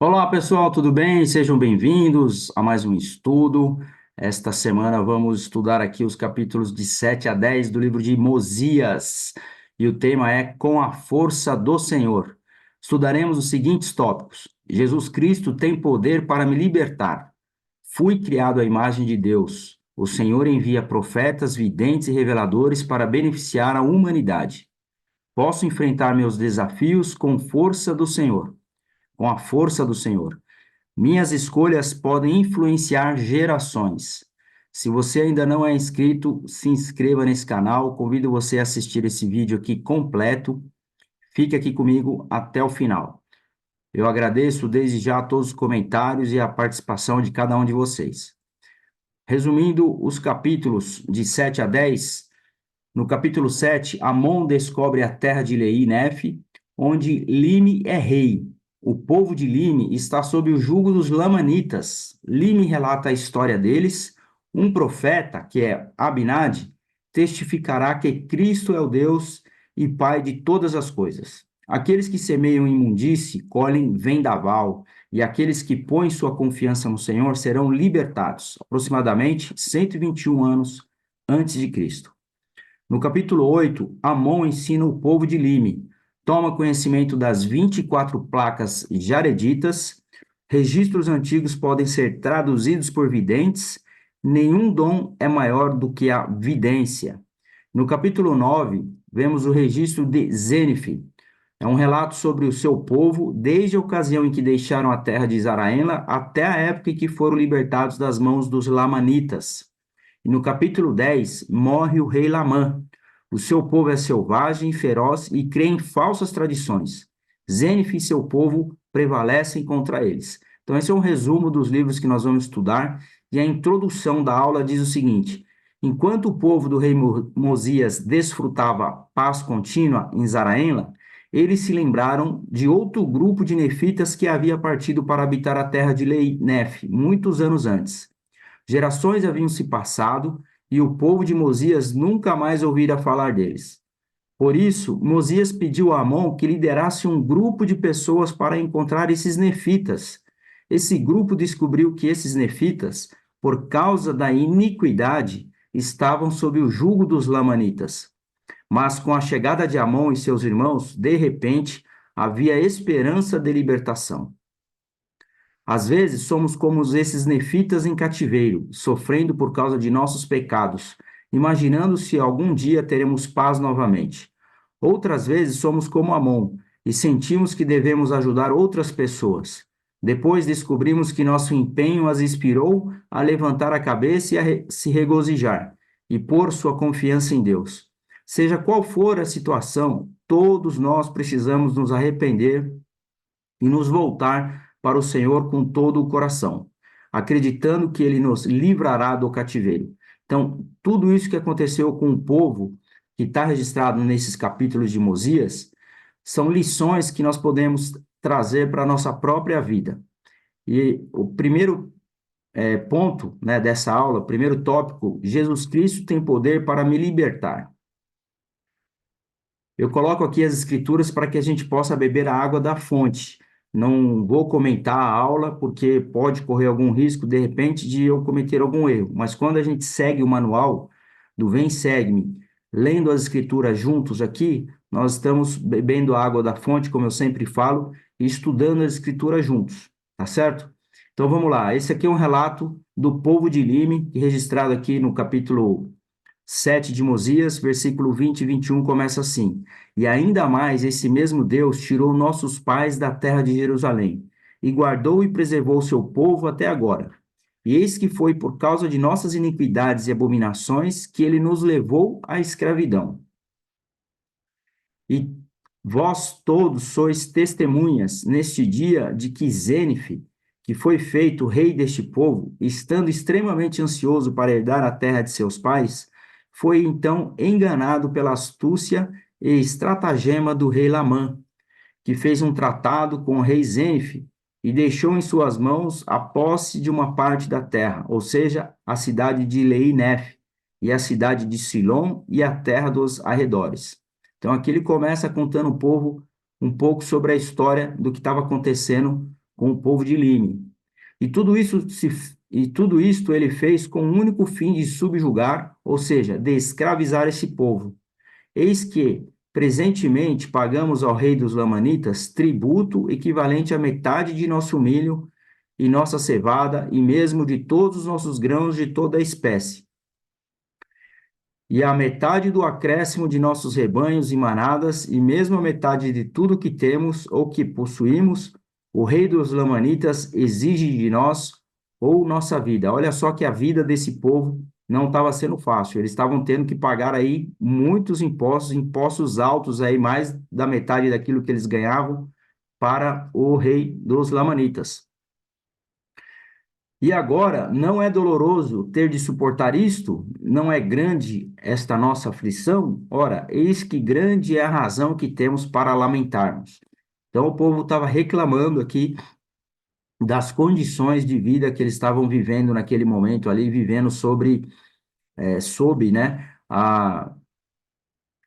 Olá, pessoal, tudo bem? Sejam bem-vindos a mais um estudo. Esta semana vamos estudar aqui os capítulos de 7 a 10 do livro de Mosias. E o tema é Com a Força do Senhor. Estudaremos os seguintes tópicos: Jesus Cristo tem poder para me libertar. Fui criado à imagem de Deus. O Senhor envia profetas, videntes e reveladores para beneficiar a humanidade. Posso enfrentar meus desafios com força do Senhor. Com a força do Senhor. Minhas escolhas podem influenciar gerações. Se você ainda não é inscrito, se inscreva nesse canal. Convido você a assistir esse vídeo aqui completo. Fique aqui comigo até o final. Eu agradeço desde já a todos os comentários e a participação de cada um de vocês. Resumindo os capítulos de 7 a 10, no capítulo 7, Amon descobre a terra de Leí Nefe, onde Lime é rei. O povo de Lime está sob o jugo dos Lamanitas. Lime relata a história deles. Um profeta, que é Abinadi, testificará que Cristo é o Deus e Pai de todas as coisas. Aqueles que semeiam imundície colhem vendaval, e aqueles que põem sua confiança no Senhor serão libertados, aproximadamente 121 anos antes de Cristo. No capítulo 8, Amon ensina o povo de Lime, toma conhecimento das 24 placas jareditas, registros antigos podem ser traduzidos por videntes, nenhum dom é maior do que a vidência. No capítulo 9, vemos o registro de Zenife, é um relato sobre o seu povo, desde a ocasião em que deixaram a terra de Zaraena até a época em que foram libertados das mãos dos Lamanitas. E no capítulo 10, morre o rei Lamã. O seu povo é selvagem, feroz e crê em falsas tradições. Zênif e seu povo prevalecem contra eles. Então, esse é um resumo dos livros que nós vamos estudar. E a introdução da aula diz o seguinte: enquanto o povo do rei Mosias desfrutava paz contínua em Zaraenla, eles se lembraram de outro grupo de nefitas que havia partido para habitar a terra de Nefe, muitos anos antes. Gerações haviam se passado e o povo de Mosias nunca mais ouvira falar deles. Por isso, Mosias pediu a Amon que liderasse um grupo de pessoas para encontrar esses nefitas. Esse grupo descobriu que esses nefitas, por causa da iniquidade, estavam sob o jugo dos lamanitas. Mas com a chegada de Amon e seus irmãos, de repente, havia esperança de libertação. Às vezes somos como esses nefitas em cativeiro, sofrendo por causa de nossos pecados, imaginando se algum dia teremos paz novamente. Outras vezes somos como Amon e sentimos que devemos ajudar outras pessoas. Depois descobrimos que nosso empenho as inspirou a levantar a cabeça e a se regozijar e pôr sua confiança em Deus. Seja qual for a situação, todos nós precisamos nos arrepender e nos voltar para o Senhor com todo o coração, acreditando que Ele nos livrará do cativeiro. Então, tudo isso que aconteceu com o povo, que está registrado nesses capítulos de Mosias, são lições que nós podemos trazer para a nossa própria vida. E o primeiro ponto, né, dessa aula, o primeiro tópico: Jesus Cristo tem poder para me libertar. Eu coloco aqui as escrituras para que a gente possa beber a água da fonte. Não vou comentar a aula, porque pode correr algum risco, de repente, de eu cometer algum erro. Mas quando a gente segue o manual do Vem Segue-me, lendo as escrituras juntos aqui, nós estamos bebendo a água da fonte, como eu sempre falo, e estudando as escrituras juntos, tá certo? Então vamos lá. Esse aqui é um relato do povo de Lime, registrado aqui no capítulo 7 de Mosias, versículo 20 e 21, começa assim: E ainda mais esse mesmo Deus tirou nossos pais da terra de Jerusalém, e guardou e preservou seu povo até agora. E eis que foi por causa de nossas iniquidades e abominações que ele nos levou à escravidão. E vós todos sois testemunhas neste dia de que Zênife, que foi feito rei deste povo, estando extremamente ansioso para herdar a terra de seus pais, foi então enganado pela astúcia e estratagema do rei Lamã, que fez um tratado com o rei Zênife e deixou em suas mãos a posse de uma parte da terra, ou seja, a cidade de Lei-Nef, e a cidade de Silom e a terra dos arredores. Então aqui ele começa contando o povo um pouco sobre a história do que estava acontecendo com o povo de Lime. E tudo isso e tudo isto ele fez com o único fim de subjugar, ou seja, de escravizar esse povo. Eis que, presentemente, pagamos ao rei dos Lamanitas tributo equivalente à metade de nosso milho e nossa cevada, e mesmo de todos os nossos grãos de toda a espécie, e a metade do acréscimo de nossos rebanhos e manadas, e mesmo a metade de tudo que temos ou que possuímos, o rei dos Lamanitas exige de nós ou nossa vida. Olha só que a vida desse povo não estava sendo fácil. Eles estavam tendo que pagar aí muitos impostos, impostos altos aí, mais da metade daquilo que eles ganhavam para o rei dos Lamanitas. E agora, não é doloroso ter de suportar isto? Não é grande esta nossa aflição? Ora, eis que grande é a razão que temos para lamentarmos. Então, o povo estava reclamando aqui das condições de vida que eles estavam vivendo naquele momento ali, vivendo sob, né,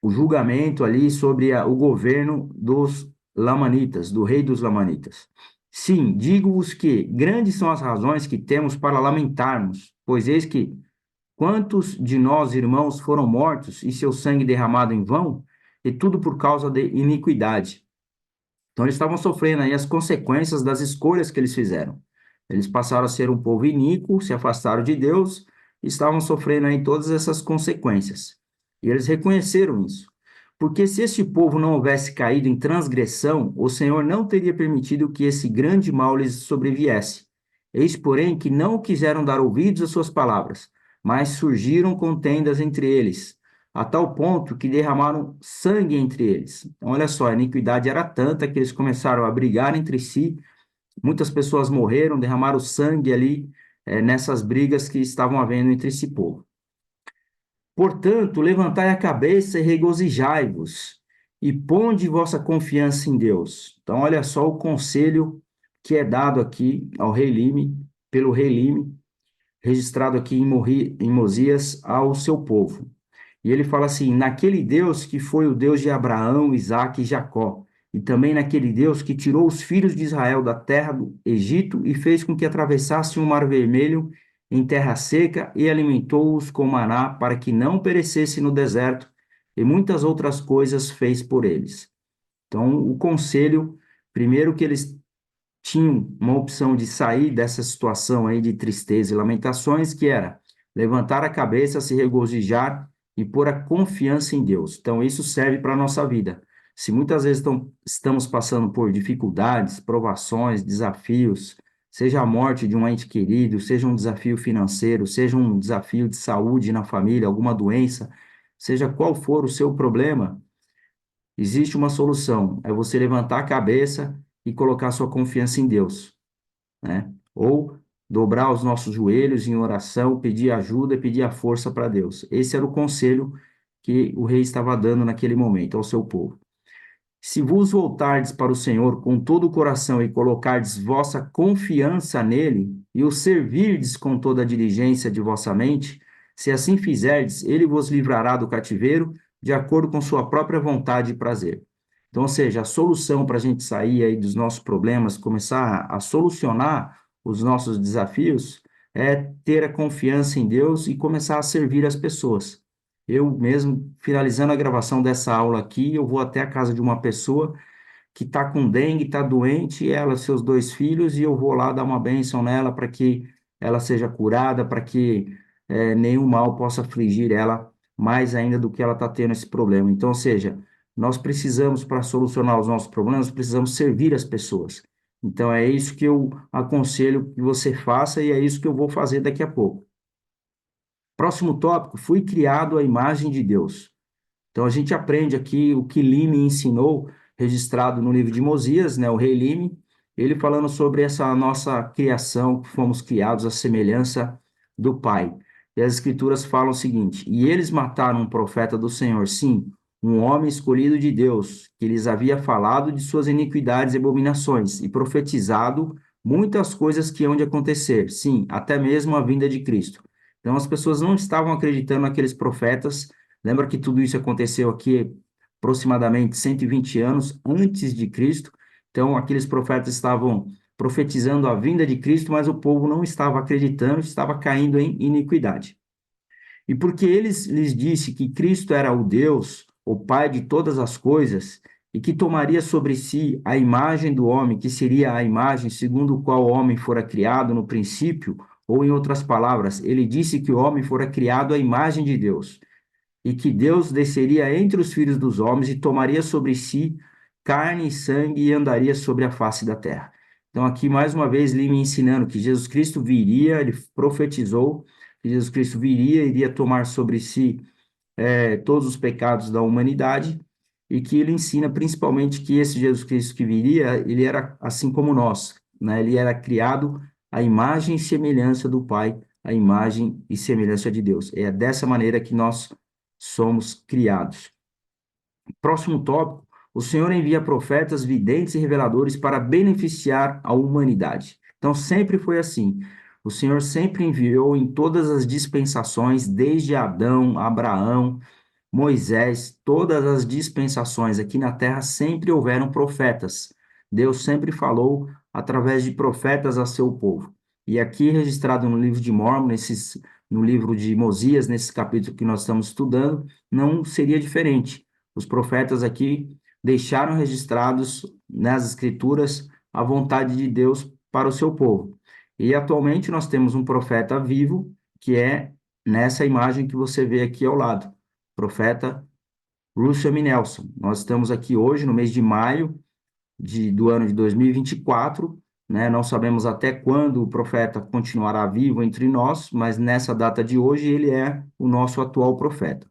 o julgamento ali sobre o governo dos Lamanitas, do rei dos Lamanitas. Sim, digo-vos que grandes são as razões que temos para lamentarmos, pois eis que quantos de nós, irmãos, foram mortos e seu sangue derramado em vão, e tudo por causa de iniquidade. Então, eles estavam sofrendo aí as consequências das escolhas que eles fizeram. Eles passaram a ser um povo iníquo, se afastaram de Deus, e estavam sofrendo aí todas essas consequências. E eles reconheceram isso. Porque se este povo não houvesse caído em transgressão, o Senhor não teria permitido que esse grande mal lhes sobreviesse. Eis, porém, que não quiseram dar ouvidos às suas palavras, mas surgiram contendas entre eles, a tal ponto que derramaram sangue entre eles. Então, olha só, a iniquidade era tanta que eles começaram a brigar entre si, muitas pessoas morreram, derramaram sangue ali, nessas brigas que estavam havendo entre esse povo. Portanto, levantai a cabeça e regozijai-vos, e ponde vossa confiança em Deus. Então, olha só o conselho que é dado aqui ao rei Lime, pelo rei Lime, registrado aqui em Mosias, ao seu povo. E ele fala assim: naquele Deus que foi o Deus de Abraão, Isaque e Jacó, e também naquele Deus que tirou os filhos de Israel da terra do Egito e fez com que atravessassem o Mar Vermelho em terra seca e alimentou-os com maná para que não perecesse no deserto, e muitas outras coisas fez por eles. Então, o conselho, primeiro que eles tinham uma opção de sair dessa situação aí de tristeza e lamentações, que era levantar a cabeça, se regozijar e pôr a confiança em Deus. Então, isso serve para a nossa vida. Se muitas vezes estamos passando por dificuldades, provações, desafios, seja a morte de um ente querido, seja um desafio financeiro, seja um desafio de saúde na família, alguma doença, seja qual for o seu problema, existe uma solução, é você levantar a cabeça e colocar sua confiança em Deus, né? Ou dobrar os nossos joelhos em oração, pedir ajuda, pedir a força para Deus. Esse era o conselho que o rei estava dando naquele momento ao seu povo. Se vos voltardes para o Senhor com todo o coração e colocardes vossa confiança nele e o servirdes com toda a diligência de vossa mente, se assim fizerdes, ele vos livrará do cativeiro de acordo com sua própria vontade e prazer. Então, ou seja, a solução para a gente sair aí dos nossos problemas, começar a solucionar os nossos desafios, é ter a confiança em Deus e começar a servir as pessoas. Eu mesmo, finalizando a gravação dessa aula aqui, eu vou até a casa de uma pessoa que está com dengue, está doente, ela, seus dois filhos, e eu vou lá dar uma bênção nela para que ela seja curada, para que nenhum mal possa afligir ela mais ainda do que ela está tendo esse problema. Então, ou seja, nós precisamos, para solucionar os nossos problemas, precisamos servir as pessoas. Então, é isso que eu aconselho que você faça e é isso que eu vou fazer daqui a pouco. Próximo tópico: fui criado à imagem de Deus. Então a gente aprende aqui o que Lime ensinou, registrado no livro de Mosias, né, o rei Lime, ele falando sobre essa nossa criação, que fomos criados à semelhança do Pai. E as Escrituras falam o seguinte: e eles mataram um profeta do Senhor, sim, um homem escolhido de Deus, que lhes havia falado de suas iniquidades e abominações, e profetizado muitas coisas que hão de acontecer, sim, até mesmo a vinda de Cristo. Então as pessoas não estavam acreditando naqueles profetas. Lembra que tudo isso aconteceu aqui aproximadamente 120 anos antes de Cristo. Então, aqueles profetas estavam profetizando a vinda de Cristo, mas o povo não estava acreditando, estava caindo em iniquidade. E porque eles lhes disse que Cristo era o Deus, o Pai de todas as coisas, e que tomaria sobre si a imagem do homem, que seria a imagem segundo o qual o homem fora criado no princípio, ou em outras palavras, ele disse que o homem fora criado à imagem de Deus, e que Deus desceria entre os filhos dos homens e tomaria sobre si carne e sangue e andaria sobre a face da terra. Então, aqui mais uma vez, ele me ensinando que Jesus Cristo viria, ele profetizou que Jesus Cristo viria, iria tomar sobre si todos os pecados da humanidade, e que ele ensina principalmente que esse Jesus Cristo que viria, ele era assim como nós, né? Ele era criado à imagem e semelhança do Pai, à imagem e semelhança de Deus. É dessa maneira que nós somos criados. Próximo tópico: o Senhor envia profetas, videntes e reveladores para beneficiar a humanidade. Então, sempre foi assim. O Senhor sempre enviou em todas as dispensações, desde Adão, Abraão, Moisés, todas as dispensações aqui na terra sempre houveram profetas. Deus sempre falou através de profetas a seu povo. E aqui registrado no livro de Mórmon, no livro de Mosias, nesse capítulo que nós estamos estudando, não seria diferente. Os profetas aqui deixaram registrados nas escrituras a vontade de Deus para o seu povo. E atualmente nós temos um profeta vivo, que é nessa imagem que você vê aqui ao lado, profeta Russell M. Nelson. Nós estamos aqui hoje, no mês de maio do ano de 2024, né? Não sabemos até quando o profeta continuará vivo entre nós, mas nessa data de hoje ele é o nosso atual profeta.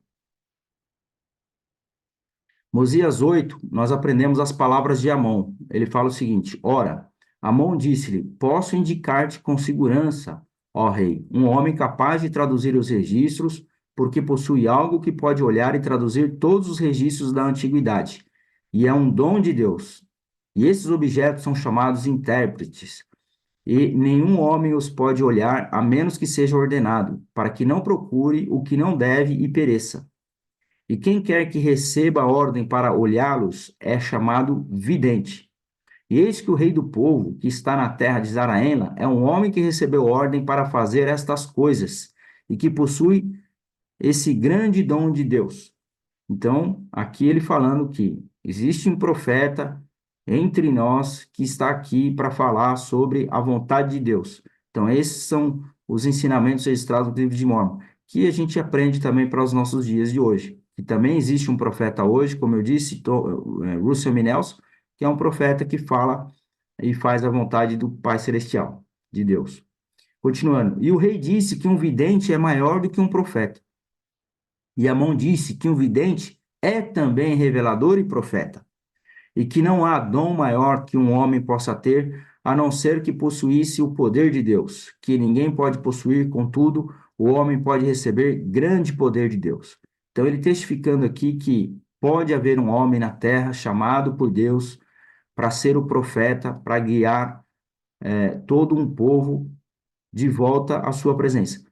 Mosias 8, nós aprendemos as palavras de Amon. Ele fala o seguinte: ora, Amon disse-lhe: posso indicar-te com segurança, ó rei, um homem capaz de traduzir os registros, porque possui algo que pode olhar e traduzir todos os registros da antiguidade, e é um dom de Deus. E esses objetos são chamados intérpretes, e nenhum homem os pode olhar a menos que seja ordenado, para que não procure o que não deve e pereça. E quem quer que receba a ordem para olhá-los é chamado vidente. E eis que o rei do povo, que está na terra de Zaraena, é um homem que recebeu ordem para fazer estas coisas, e que possui esse grande dom de Deus. Então, aqui ele falando que existe um profeta entre nós que está aqui para falar sobre a vontade de Deus. Então, esses são os ensinamentos registrados no livro de Mórmon, que a gente aprende também para os nossos dias de hoje. E também existe um profeta hoje, como eu disse, Russell M. Nelson, que é um profeta que fala e faz a vontade do Pai Celestial, de Deus. Continuando, e o rei disse que um vidente é maior do que um profeta. E Amon disse que um vidente é também revelador e profeta, e que não há dom maior que um homem possa ter, a não ser que possuísse o poder de Deus, que ninguém pode possuir, contudo, o homem pode receber grande poder de Deus. Então, ele testificando aqui que pode haver um homem na terra chamado por Deus para ser o profeta, para guiar todo um povo de volta à sua presença,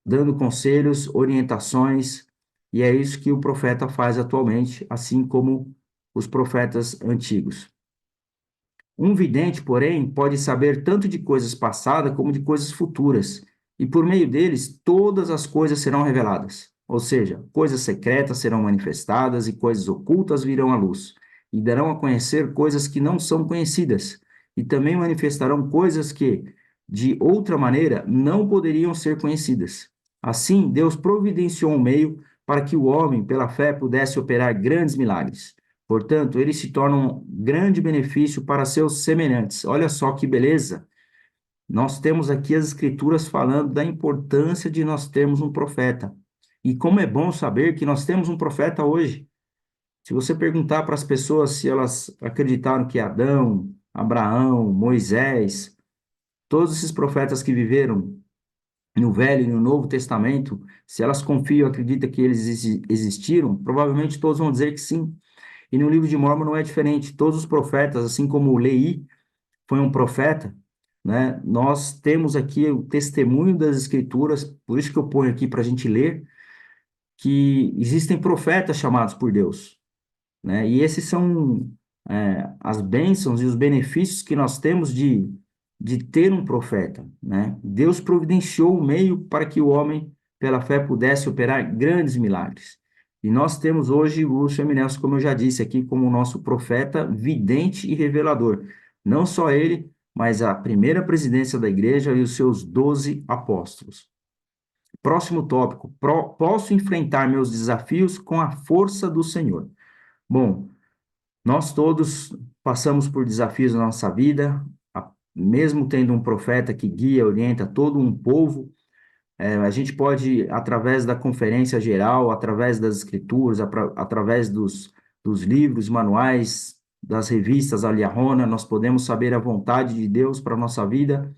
dando conselhos, orientações, e é isso que o profeta faz atualmente, assim como os profetas antigos. Um vidente, porém, pode saber tanto de coisas passadas como de coisas futuras, e por meio deles todas as coisas serão reveladas. Ou seja, coisas secretas serão manifestadas e coisas ocultas virão à luz, e darão a conhecer coisas que não são conhecidas, e também manifestarão coisas que, de outra maneira, não poderiam ser conhecidas. Assim, Deus providenciou um meio para que o homem, pela fé, pudesse operar grandes milagres. Portanto, ele se torna um grande benefício para seus semelhantes. Olha só que beleza! Nós temos aqui as Escrituras falando da importância de nós termos um profeta. E como é bom saber que nós temos um profeta hoje. Se você perguntar para as pessoas se elas acreditaram que Adão, Abraão, Moisés, todos esses profetas que viveram no Velho e no Novo Testamento, se elas confiam, acreditam que eles existiram, provavelmente todos vão dizer que sim. E no livro de Mórmon não é diferente. Todos os profetas, assim como Leí foi um profeta, né? Nós temos aqui o testemunho das Escrituras, por isso que eu ponho aqui para a gente ler, que existem profetas chamados por Deus, né? E esses são as bênçãos e os benefícios que nós temos de ter um profeta, né? Deus providenciou o meio para que o homem, pela fé, pudesse operar grandes milagres. E nós temos hoje o Lúcio Eminelso, como eu já disse aqui, como o nosso profeta vidente e revelador. Não só ele, mas a primeira presidência da igreja e os seus 12 apóstolos. Próximo tópico: posso enfrentar meus desafios com a força do Senhor. Bom, nós todos passamos por desafios na nossa vida, mesmo tendo um profeta que guia, orienta todo um povo, a gente pode, através da conferência geral, através das escrituras, através dos livros, manuais, das revistas Aliarona, nós podemos saber a vontade de Deus para a nossa vida,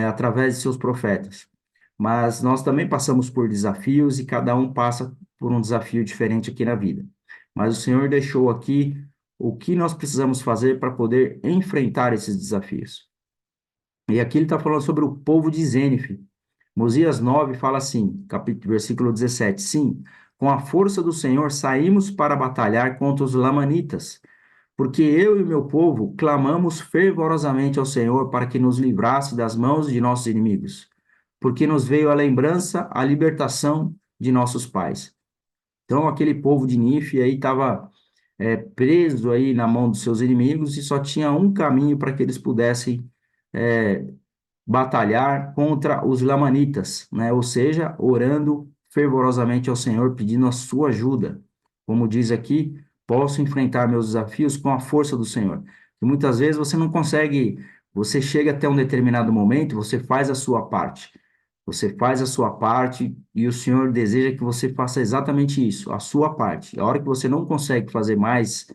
através de seus profetas. Mas nós também passamos por desafios e cada um passa por um desafio diferente aqui na vida. Mas o Senhor deixou aqui o que nós precisamos fazer para poder enfrentar esses desafios. E aqui ele está falando sobre o povo de Zênife. Mosias 9 fala assim, versículo 17: Sim, com a força do Senhor saímos para batalhar contra os lamanitas, porque eu e meu povo clamamos fervorosamente ao Senhor para que nos livrasse das mãos de nossos inimigos, porque nos veio a lembrança, a libertação de nossos pais. Então, aquele povo de Nífe aí estava preso aí na mão dos seus inimigos e só tinha um caminho para que eles pudessem é, batalhar contra os lamanitas, né? Ou seja, orando fervorosamente ao Senhor, pedindo a sua ajuda. Como diz aqui, posso enfrentar meus desafios com a força do Senhor. E muitas vezes você não consegue, você chega até um determinado momento, você faz a sua parte. Você faz a sua parte e o Senhor deseja que você faça exatamente isso, a sua parte. A hora que você não consegue fazer mais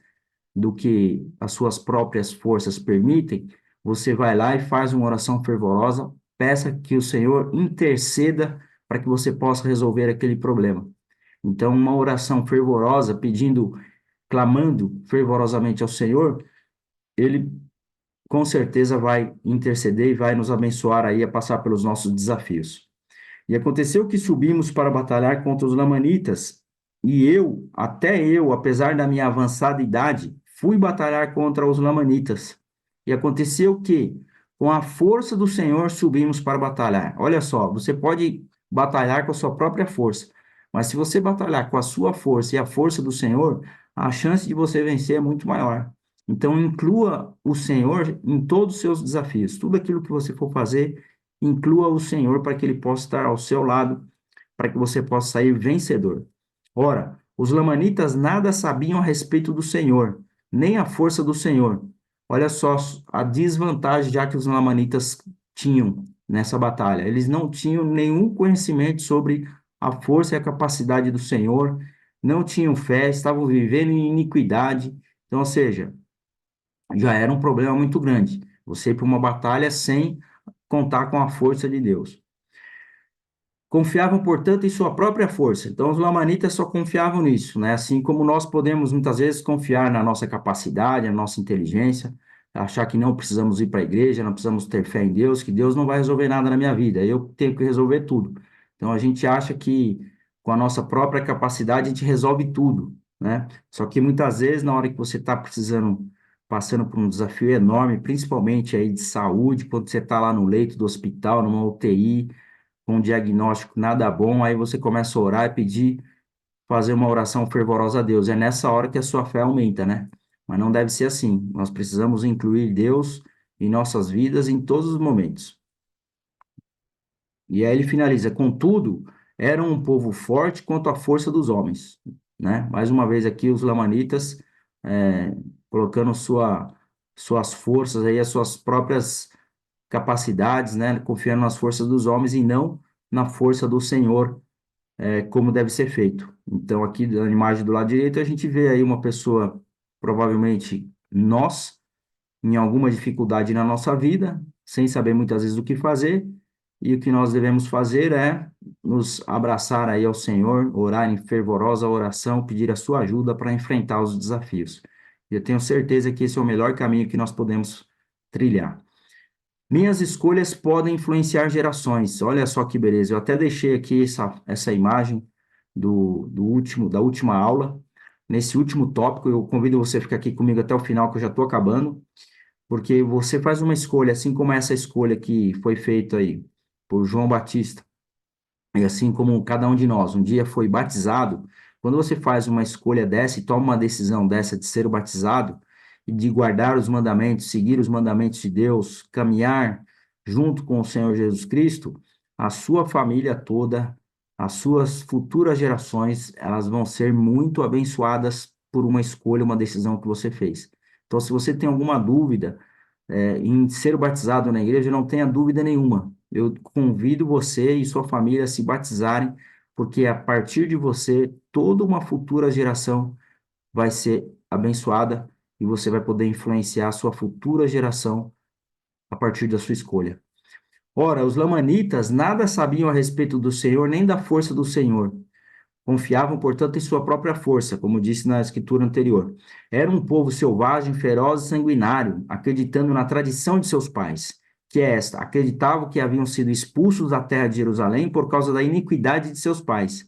do que as suas próprias forças permitem, você vai lá e faz uma oração fervorosa, peça que o Senhor interceda para que você possa resolver aquele problema. Então, uma oração fervorosa, pedindo, clamando fervorosamente ao Senhor, ele com certeza vai interceder e vai nos abençoar aí a passar pelos nossos desafios. E aconteceu que subimos para batalhar contra os lamanitas, e até eu, apesar da minha avançada idade, fui batalhar contra os lamanitas. E aconteceu que, com a força do Senhor, subimos para batalhar. Olha só, você pode batalhar com a sua própria força, mas se você batalhar com a sua força e a força do Senhor, a chance de você vencer é muito maior. Então, inclua o Senhor em todos os seus desafios. Tudo aquilo que você for fazer, inclua o Senhor para que ele possa estar ao seu lado, para que você possa sair vencedor. Ora, os lamanitas nada sabiam a respeito do Senhor, nem a força do Senhor. Olha só a desvantagem já que os lamanitas tinham nessa batalha. Eles não tinham nenhum conhecimento sobre a força e a capacidade do Senhor, não tinham fé, estavam vivendo em iniquidade. Então, ou seja, já era um problema muito grande. Você ir para uma batalha sem contar com a força de Deus. Confiavam, portanto, em sua própria força. Então, os lamanitas só confiavam nisso, né? Assim como nós podemos muitas vezes confiar na nossa capacidade, na nossa inteligência, achar que não precisamos ir para a igreja, não precisamos ter fé em Deus, que Deus não vai resolver nada na minha vida, eu tenho que resolver tudo. Então, a gente acha que com a nossa própria capacidade a gente resolve tudo, né? Só que muitas vezes, na hora que você está precisando, passando por um desafio enorme, principalmente aí de saúde, quando você está lá no leito do hospital, numa UTI, com um diagnóstico nada bom, aí você começa a orar e pedir, fazer uma oração fervorosa a Deus. É nessa hora que a sua fé aumenta, né? Mas não deve ser assim. Nós precisamos incluir Deus em nossas vidas em todos os momentos. E aí ele finaliza: contudo, era um povo forte quanto à força dos homens, né? Mais uma vez aqui os lamanitas é, colocando suas forças aí, as suas próprias capacidades, né? Confiando nas forças dos homens e não na força do Senhor, como deve ser feito. Então, aqui na imagem do lado direito, a gente vê aí uma pessoa, provavelmente nós, em alguma dificuldade na nossa vida, sem saber muitas vezes o que fazer, e o que nós devemos fazer é nos abraçar aí ao Senhor, orar em fervorosa oração, pedir a sua ajuda para enfrentar os desafios. E eu tenho certeza que esse é o melhor caminho que nós podemos trilhar. Minhas escolhas podem influenciar gerações. Olha só que beleza. Eu até deixei aqui essa imagem da última aula. nesse último tópico. Eu convido você a ficar aqui comigo até o final, que eu já estou acabando, porque você faz uma escolha, assim como essa escolha que foi feita aí por João Batista. E assim como cada um de nós um dia foi batizado, quando você faz uma escolha dessa e toma uma decisão dessa de ser batizado e de guardar os mandamentos, seguir os mandamentos de Deus, caminhar junto com o Senhor Jesus Cristo, a sua família toda, as suas futuras gerações, elas vão ser muito abençoadas por uma escolha, uma decisão que você fez. Então, se você tem alguma dúvida, em ser batizado na igreja, não tenha dúvida nenhuma. Eu convido você e sua família a se batizarem, porque a partir de você, toda uma futura geração vai ser abençoada e você vai poder influenciar a sua futura geração a partir da sua escolha. Ora, os lamanitas nada sabiam a respeito do Senhor, nem da força do Senhor. Confiavam, portanto, em sua própria força, como disse na escritura anterior. Era um povo selvagem, feroz e sanguinário, acreditando na tradição de seus pais, que é esta: acreditavam que haviam sido expulsos da terra de Jerusalém por causa da iniquidade de seus pais,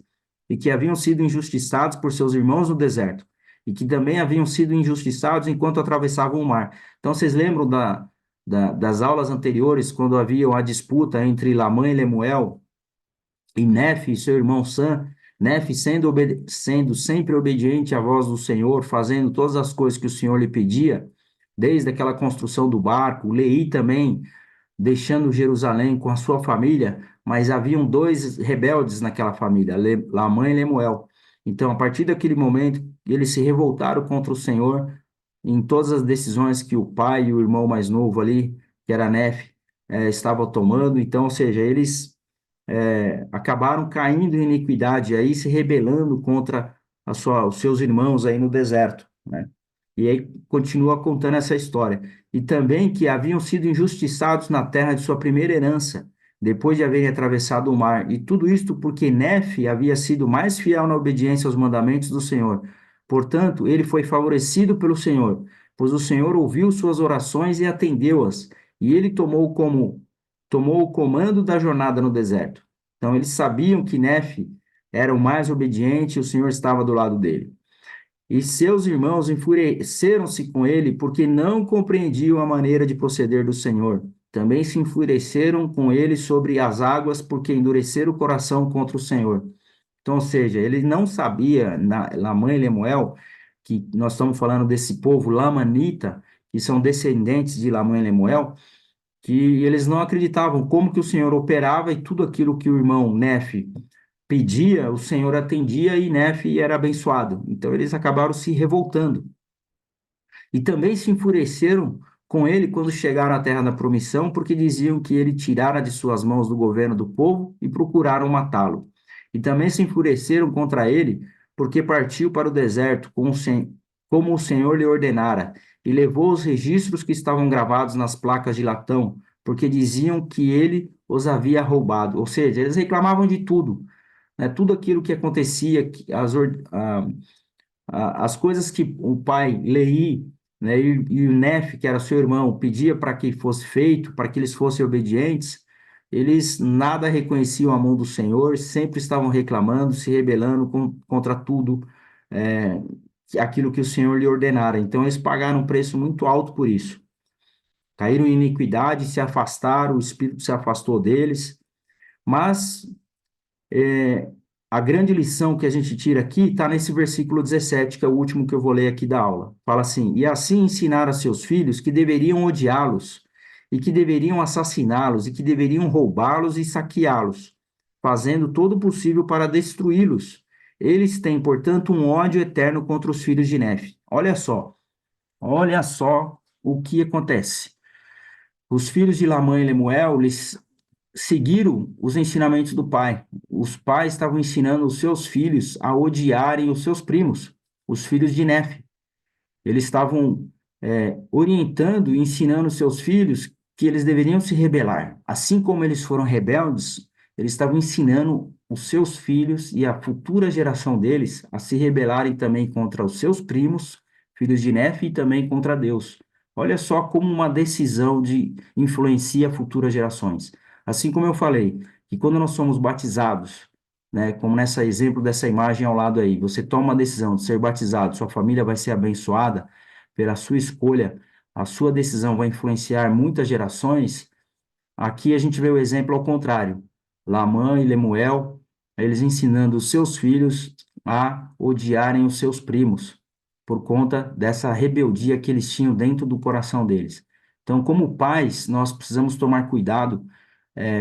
e que haviam sido injustiçados por seus irmãos no deserto, e que também haviam sido injustiçados enquanto atravessavam o mar. Então, vocês lembram das aulas anteriores, quando havia a disputa entre Lamã e Lemuel, e Nefe, seu irmão Sam, Nefe sendo sempre obediente à voz do Senhor, fazendo todas as coisas que o Senhor lhe pedia, desde aquela construção do barco, Leí também, deixando Jerusalém com a sua família, mas haviam dois rebeldes naquela família, Lamã e Lemuel. Então, a partir daquele momento, eles se revoltaram contra o Senhor em todas as decisões que o pai e o irmão mais novo ali, que era Nefe, estavam tomando. Então, ou seja, eles acabaram caindo em iniquidade, aí se rebelando contra os seus irmãos aí no deserto, né? E aí continua contando essa história. E também que haviam sido injustiçados na terra de sua primeira herança, depois de haverem atravessado o mar. E tudo isto porque Nefe havia sido mais fiel na obediência aos mandamentos do Senhor. Portanto, ele foi favorecido pelo Senhor, pois o Senhor ouviu suas orações e atendeu-as. E ele tomou o comando da jornada no deserto. Então, eles sabiam que Nefe era o mais obediente e o Senhor estava do lado dele. E seus irmãos enfureceram-se com ele porque não compreendiam a maneira de proceder do Senhor. Também se enfureceram com ele sobre as águas porque endureceram o coração contra o Senhor. Então, ou seja, ele não sabia, Lamã e Lemuel, que nós estamos falando desse povo lamanita, que são descendentes de Lamã e Lemuel, que eles não acreditavam como que o Senhor operava e tudo aquilo que o irmão Nefe pedia, o Senhor atendia e Nefe era abençoado. Então eles acabaram se revoltando. E também se enfureceram com ele quando chegaram à terra da promissão, porque diziam que ele tirara de suas mãos do governo do povo e procuraram matá-lo. E também se enfureceram contra ele, porque partiu para o deserto como o Senhor lhe ordenara, e levou os registros que estavam gravados nas placas de latão, porque diziam que ele os havia roubado. Ou seja, eles reclamavam de tudo, né? Tudo aquilo que acontecia, as coisas que o pai Leí, né, e o Nefe, que era seu irmão, pedia para que fosse feito, para que eles fossem obedientes, eles nada reconheciam a mão do Senhor, sempre estavam reclamando, se rebelando contra tudo, é, aquilo que o Senhor lhe ordenara. Então, eles pagaram um preço muito alto por isso. Caíram em iniquidade, se afastaram, o Espírito se afastou deles, mas é, a grande lição que a gente tira aqui está nesse versículo 17, que é o último que eu vou ler aqui da aula. Fala assim: e assim ensinar a seus filhos que deveriam odiá-los, e que deveriam assassiná-los, e que deveriam roubá-los e saqueá-los, fazendo todo o possível para destruí-los. Eles têm, portanto, um ódio eterno contra os filhos de Nefe. Olha só o que acontece. Os filhos de Lamã e Lemuel, eles seguiram os ensinamentos do pai. Os pais estavam ensinando os seus filhos a odiarem os seus primos, os filhos de Nefe. Eles estavam orientando e ensinando os seus filhos que eles deveriam se rebelar. Assim como eles foram rebeldes, eles estavam ensinando os seus filhos e a futura geração deles a se rebelarem também contra os seus primos, filhos de Nefe, e também contra Deus. Olha só como uma decisão influencia futuras gerações. Assim como eu falei, que quando nós somos batizados, né? Como nessa exemplo dessa imagem ao lado aí, você toma a decisão de ser batizado, sua família vai ser abençoada pela sua escolha, a sua decisão vai influenciar muitas gerações. Aqui a gente vê o exemplo ao contrário. Lamã e Lemuel, eles ensinando os seus filhos a odiarem os seus primos, por conta dessa rebeldia que eles tinham dentro do coração deles. Então, como pais, nós precisamos tomar cuidado,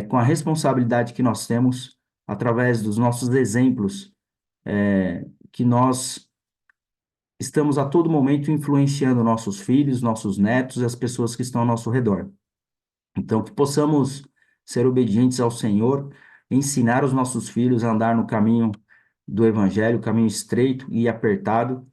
com a responsabilidade que nós temos através dos nossos exemplos, que nós estamos a todo momento influenciando nossos filhos, nossos netos e as pessoas que estão ao nosso redor. Então, que possamos ser obedientes ao Senhor, ensinar os nossos filhos a andar no caminho do Evangelho, caminho estreito e apertado,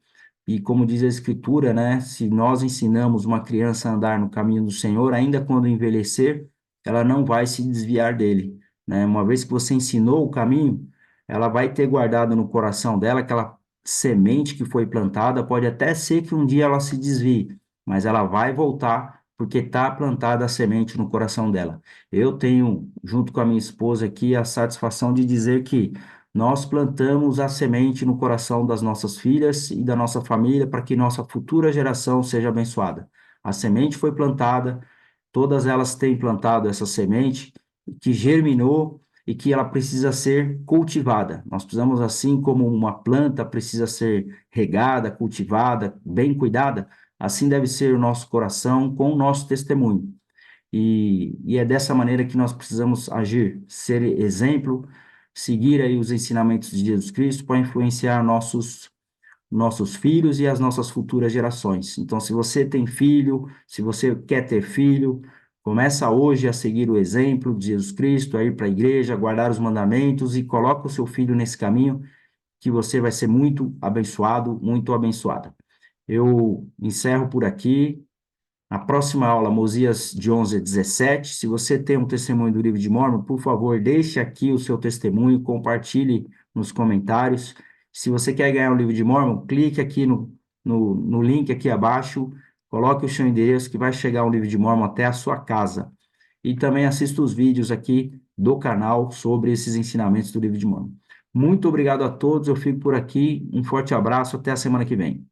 e como diz a Escritura, né, se nós ensinamos uma criança a andar no caminho do Senhor, ainda quando envelhecer, ela não vai se desviar dele, né? Uma vez que você ensinou o caminho, ela vai ter guardado no coração dela aquela semente que foi plantada, pode até ser que um dia ela se desvie, mas ela vai voltar porque está plantada a semente no coração dela. Eu tenho, junto com a minha esposa aqui, a satisfação de dizer que nós plantamos a semente no coração das nossas filhas e da nossa família para que nossa futura geração seja abençoada. A semente foi plantada, todas elas têm plantado essa semente que germinou e que ela precisa ser cultivada. Nós precisamos, assim como uma planta precisa ser regada, cultivada, bem cuidada, assim deve ser o nosso coração com o nosso testemunho. E é dessa maneira que nós precisamos agir, ser exemplo, seguir aí os ensinamentos de Jesus Cristo para influenciar nossos filhos e as nossas futuras gerações. Então, se você tem filho, se você quer ter filho, começa hoje a seguir o exemplo de Jesus Cristo, a ir para a igreja, a guardar os mandamentos e coloca o seu filho nesse caminho que você vai ser muito abençoado, muito abençoada. Eu encerro por aqui. Na próxima aula, Mosias de 11 a 17, se você tem um testemunho do livro de Mórmon, por favor, deixe aqui o seu testemunho, compartilhe nos comentários. Se você quer ganhar o livro de Mórmon, clique aqui no link aqui abaixo, coloque o seu endereço que vai chegar um livro de Mórmon até a sua casa. E também assista os vídeos aqui do canal sobre esses ensinamentos do livro de Mórmon. Muito obrigado a todos, eu fico por aqui, um forte abraço, até a semana que vem.